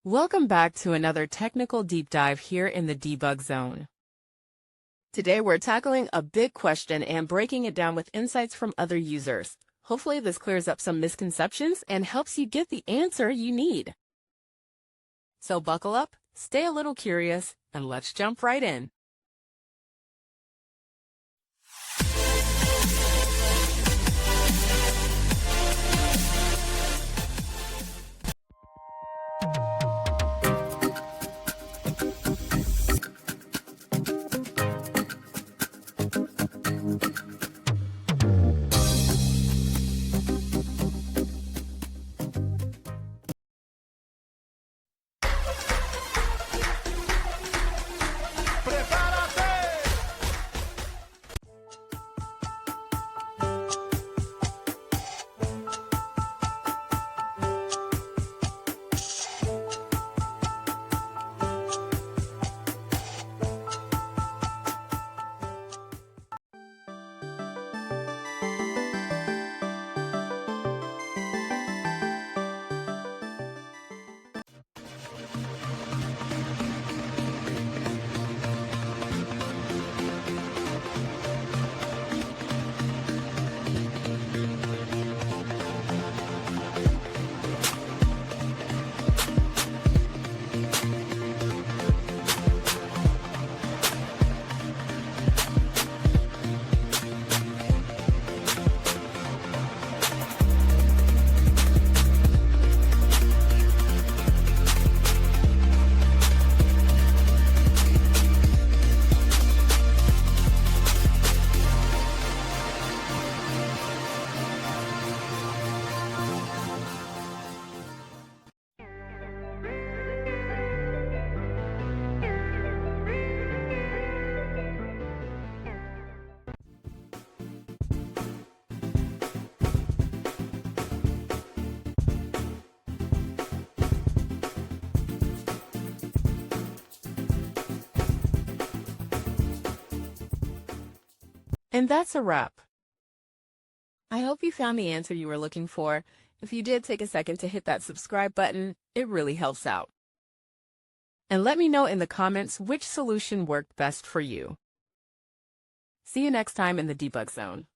Welcome back to another technical deep dive here in the debug zone. Today we're tackling a big question and breaking it down with insights from other users. Hopefully this clears up some misconceptions and helps you get the answer you need. So buckle up, stay a little curious, and let's jump right in. And that's a wrap. I hope you found the answer you were looking for. If you did, take a second to hit that subscribe button. It really helps out. And let me know in the comments which solution worked best for you. See you next time in the debug zone.